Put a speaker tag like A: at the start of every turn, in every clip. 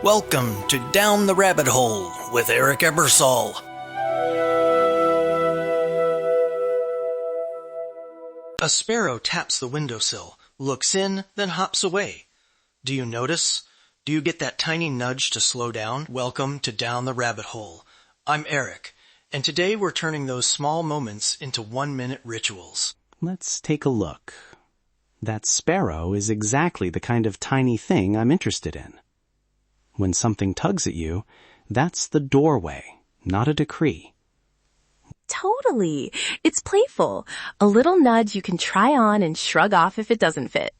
A: Welcome to Down the Rabbit Hole with Eric Ebersol. A sparrow taps the windowsill, looks in, then hops away. Do you notice? Do you get that tiny nudge to slow down? Welcome to Down the Rabbit Hole. I'm Eric, and today we're turning those small moments into 1-minute rituals.
B: Let's take a look. That sparrow is exactly the kind of tiny thing I'm interested in. When something tugs at you, that's the doorway, not a decree.
C: Totally. It's playful. A little nudge you can try on and shrug off if it doesn't fit.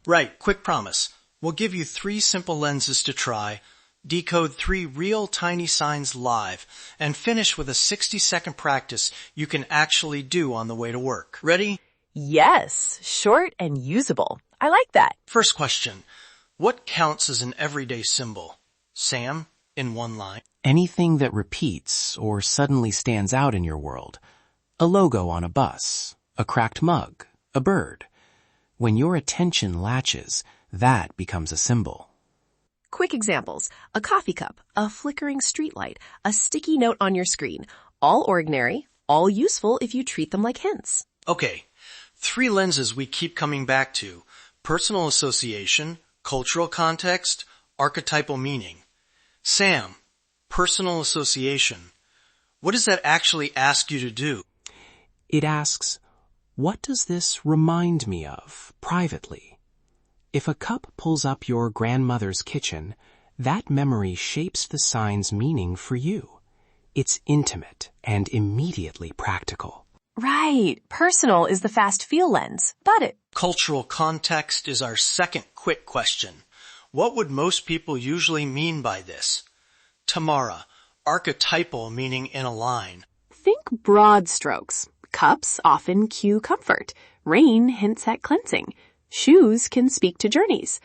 A: Right, quick promise. We'll give you 3 simple lenses to try, decode 3 real tiny signs live, and finish with a 60-second practice you can actually do on the way to work. Ready?
C: Yes, short and usable. I like that.
A: First question. What counts as an everyday symbol? Sam, in 1 line.
B: Anything that repeats or suddenly stands out in your world. A logo on a bus, a cracked mug, a bird. When your attention latches, that becomes a symbol.
C: Quick examples. A coffee cup, a flickering streetlight, a sticky note on your screen. All ordinary, all useful if you treat them like hints.
A: Okay, 3 lenses we keep coming back to. Personal association, cultural context, archetypal meaning. Sam, personal association. What does that actually ask you to do?
B: It asks, what does this remind me of privately? If a cup pulls up your grandmother's kitchen, that memory shapes the sign's meaning for you. It's intimate and immediately practical.
C: Right. Personal is the fast feel lens. Got it.
A: Cultural context is our second quick question. What would most people usually mean by this? Tamara, archetypal meaning in a line.
C: Think broad strokes. Cups often cue comfort. Rain hints at cleansing. Shoes can speak to journeys.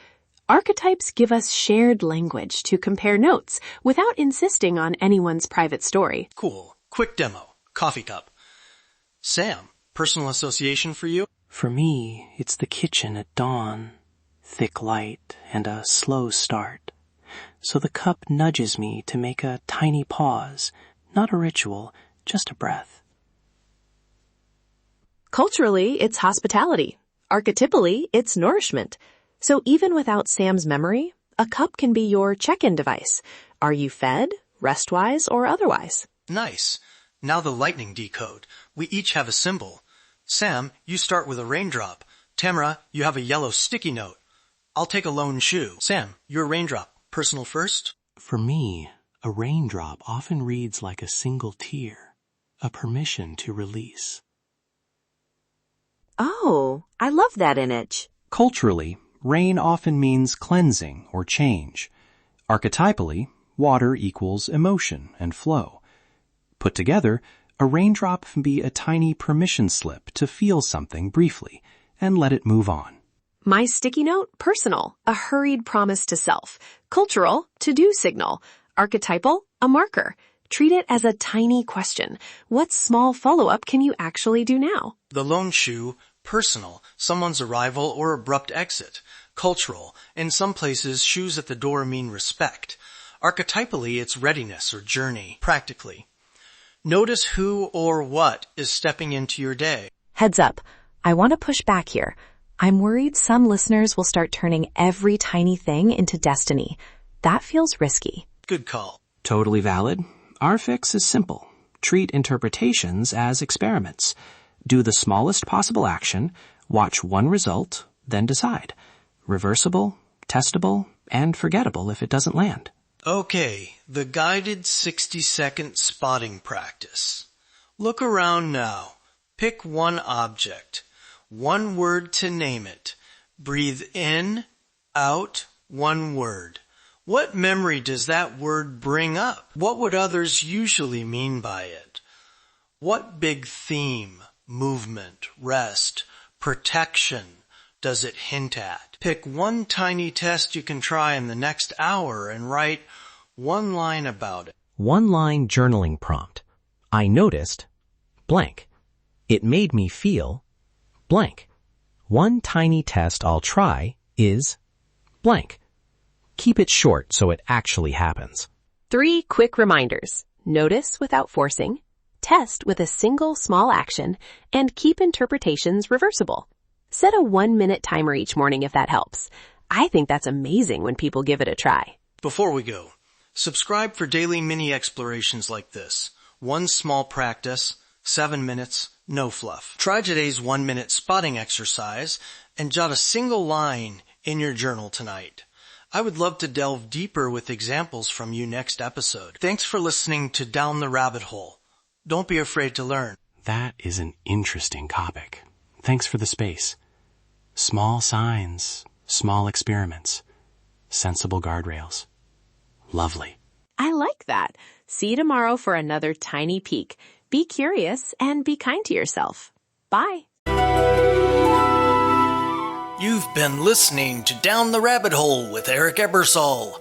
C: Archetypes give us shared language to compare notes without insisting on anyone's private story.
A: Cool. Quick demo. Coffee cup. Sam, personal association for you?
B: For me, it's the kitchen at dawn. Thick light and a slow start. So the cup nudges me to make a tiny pause, not a ritual, just a breath.
C: Culturally, it's hospitality. Archetypally, it's nourishment. So even without Sam's memory, a cup can be your check-in device. Are you fed, rest-wise, or otherwise?
A: Nice. Now the lightning decode. We each have a symbol. Sam, you start with a raindrop. Tamara, you have a yellow sticky note. I'll take a lone shoe. Sam, your raindrop. Personal first?
B: For me, a raindrop often reads like a single tear, a permission to release.
C: Oh, I love that image.
B: Culturally, rain often means cleansing or change. Archetypally, water equals emotion and flow. Put together, a raindrop can be a tiny permission slip to feel something briefly and let it move on.
C: My sticky note, personal, a hurried promise to self. Cultural, to-do signal. Archetypal, a marker. Treat it as a tiny question. What small follow-up can you actually do now?
A: The lone shoe, personal, someone's arrival or abrupt exit. Cultural, in some places shoes at the door mean respect. Archetypally, it's readiness or journey, practically. Notice who or what is stepping into your day.
C: Heads up, I want to push back here. I'm worried some listeners will start turning every tiny thing into destiny. That feels risky.
A: Good call.
B: Totally valid. Our fix is simple. Treat interpretations as experiments. Do the smallest possible action, watch one result, then decide. Reversible, testable, and forgettable if it doesn't land.
A: Okay, the guided 60-second spotting practice. Look around now. Pick one object. 1 word to name it. Breathe in, out, 1 word. What memory does that word bring up? What would others usually mean by it? What big theme, movement, rest, protection does it hint at? Pick one tiny test you can try in the next hour and write 1 line about it.
B: 1-line journaling prompt. I noticed, blank. It made me feel, blank. One tiny test I'll try is, blank. Keep it short so it actually happens.
C: 3 quick reminders. Notice without forcing, test with a single small action, and keep interpretations reversible. Set a 1-minute timer each morning if that helps. I think that's amazing when people give it a try.
A: Before we go, subscribe for daily mini explorations like this. 1 small practice, 7 minutes, no fluff. Try today's 1-minute spotting exercise and jot a single line in your journal tonight. I would love to delve deeper with examples from you next episode. Thanks for listening to Down the Rabbit Hole. Don't be afraid to learn.
B: That is an interesting topic. Thanks for the space. Small signs, small experiments, sensible guardrails. Lovely.
C: I like that. See you tomorrow for another tiny peek. Be curious and be kind to yourself. Bye.
A: You've been listening to Down the Rabbit Hole with Eric Ebersol.